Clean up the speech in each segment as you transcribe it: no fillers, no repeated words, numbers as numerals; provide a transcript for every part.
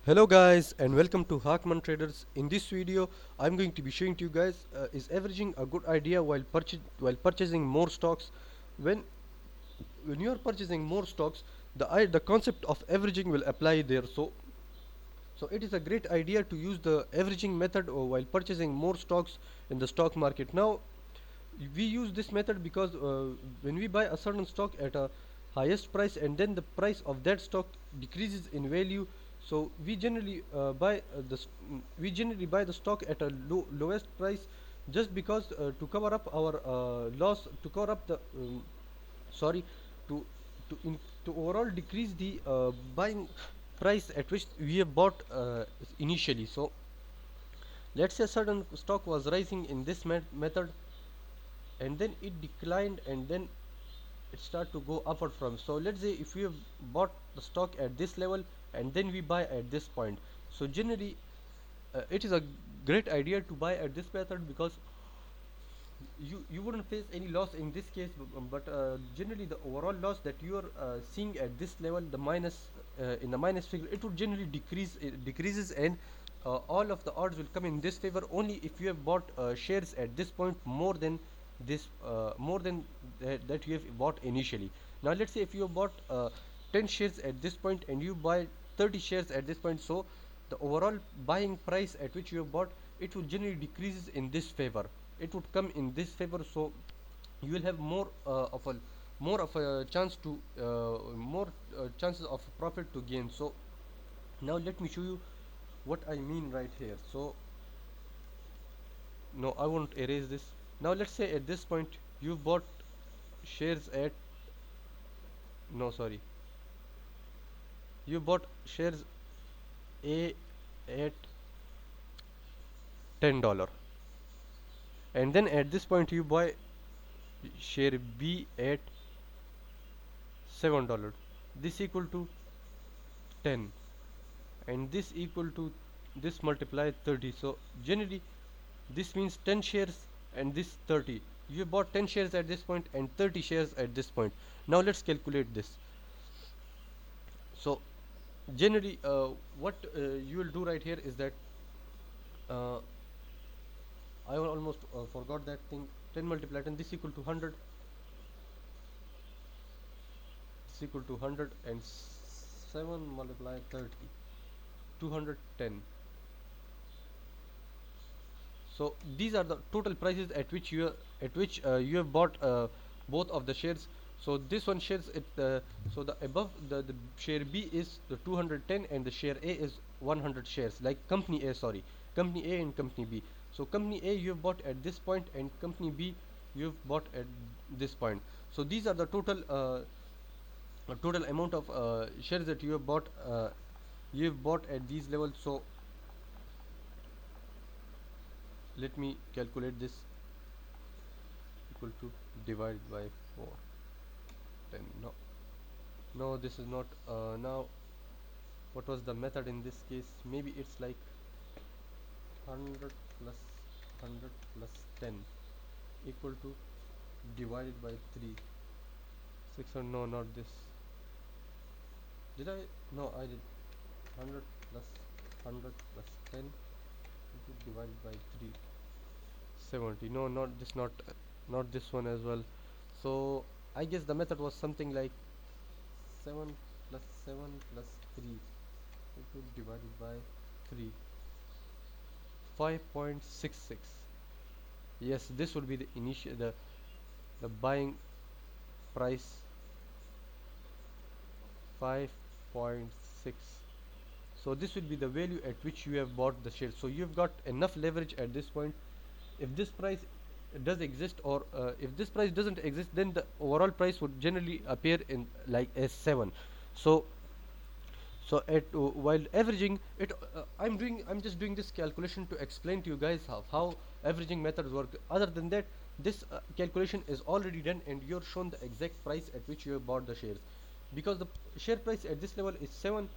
Hello guys and welcome to Hakman Traders. In this video I'm going to be showing to you guys is averaging a good idea while purchasing more stocks. When you are purchasing more stocks, the concept of averaging will apply there. So it is a great idea to use the averaging method while purchasing more stocks in the stock market. Now we use this method because when we buy a certain stock at a highest price and then the price of that stock decreases in value, so we generally buy the stock at a lowest price, just because to cover up our loss, to cover up the sorry to to overall decrease the buying price at which we have bought initially. So let's say a certain stock was rising in this method, and then it declined, and then it start to go upward from. So let's say if we have bought the stock at this level and then we buy at this point, so generally it is a great idea to buy at this method, because you wouldn't face any loss in this case, but generally the overall loss that you are seeing at this level, the minus in the minus figure, it would generally decreases, and all of the odds will come in this favor only if you have bought shares at this point more than that you have bought initially. Now let's say if you have bought 10 shares at this point and you buy 30 shares at this point, so the overall buying price at which you have bought, it will generally decreases in this favor, it would come in this favor. So you will have more of a chance to more chances of profit to gain. So now let me show you what I mean right here. So no, I won't erase this. Now let's say at this point you bought shares at, no sorry, you bought shares A at $10, and then at this point you buy share B at $7. This equal to 10, and this equal to this multiplied 30. So generally this means 10 shares and this 30. You bought 10 shares at this point and 30 shares at this point. Now let's calculate this. So generally what you will do right here is that uh, I almost forgot that thing. 10 multiplied 10, this equal to 100, this equal to 100, and 7 multiplied 30, 210. So these are the total prices at which you have bought both of the shares. So this one shares it, so the above the share B is the 210 and the share A is 100 shares, like company A, sorry, company A and company B. So company A you have bought at this point and company B you have bought at this point. So these are the total amount of shares that you have bought at these levels. So let me calculate this. Equal to, divided by 4, 10. No, no, this is not. Now what was the method in this case? Maybe it's like 100 plus 100 plus 10 equal to, divided by 3, 600. No, not this. Did I? No, I did. 100 plus 100 plus 10 divided by 3, 70. No, not this, not this one as well. So I guess the method was something like 7 plus 7 plus 3 divided by 3, 5.66. Yes, this would be the initial, the buying price, 5.6. So this will be the value at which you have bought the share. So you've got enough leverage at this point. If this price does exist, or if this price doesn't exist, then the overall price would generally appear in like as 7. So at while averaging it, I'm just doing this calculation to explain to you guys how averaging methods work. Other than that, this calculation is already done and you're shown the exact price at which you have bought the shares, because the share price at this level is 7,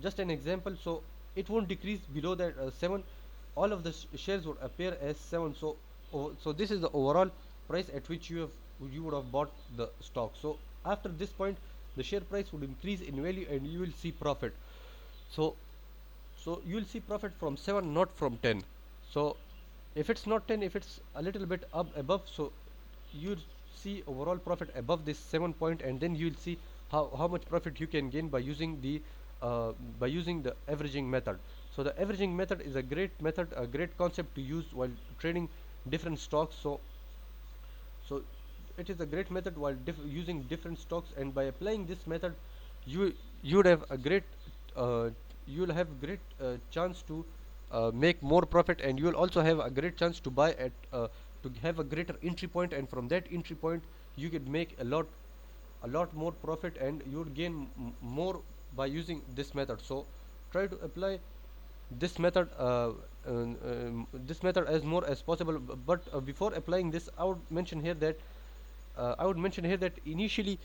just an example. So it won't decrease below that 7. All of the shares would appear as 7. So so this is the overall price at which you would have bought the stock. So after this point the share price would increase in value and you will see profit. So So you will see profit from 7, not from 10. So if it's not 10, if it's a little bit up above, so you see overall profit above this 7 point, and then you will see how much profit you can gain uh, by using the averaging method. So the averaging method is a great method, a great concept to use while trading different stocks. So it is a great method while using different stocks, and by applying this method, you you would have a great uh, you will have great chance to make more profit, and you will also have a great chance to buy at to have a greater entry point, and from that entry point you could make a lot more profit, and you would gain more by using this method. So try to apply this method this method as more as possible. But before applying this, I would mention here that initially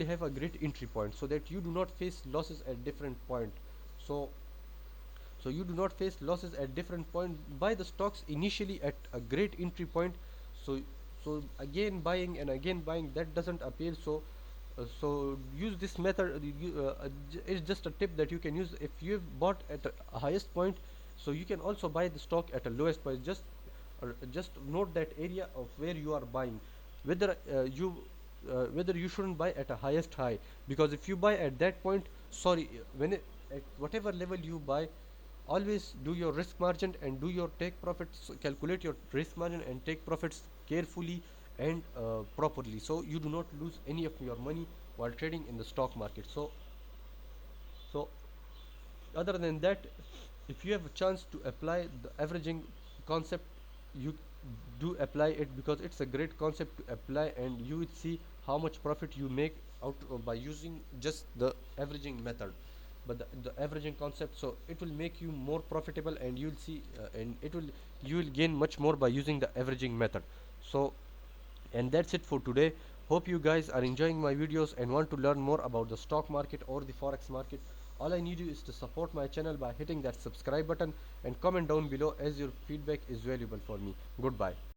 have a great entry point, so that you do not face losses at different point. So you do not face losses at different point. Buy the stocks initially at a great entry point. So again buying and again buying, that doesn't appeal. So use this method. It's just a tip that you can use. If you've bought at a highest point, so you can also buy the stock at a lowest price. Just note that area of where you are buying, whether whether you shouldn't buy at a highest high, because if you buy at that point, sorry, at whatever level you buy, always do your risk margin and do your take profits. Calculate your risk margin and take profits carefully and properly, so you do not lose any of your money while trading in the stock market. So other than that, if you have a chance to apply the averaging concept, you do apply it, because it's a great concept to apply, and you will see how much profit you make out by using just the averaging method. But the averaging concept, so it will make you more profitable, and you'll see and it will you will gain much more by using the averaging method. So, and that's it for today. Hope you guys are enjoying my videos and want to learn more about the stock market or the forex market. All I need you is to support my channel by hitting that subscribe button and comment down below, as your feedback is valuable for me. Goodbye.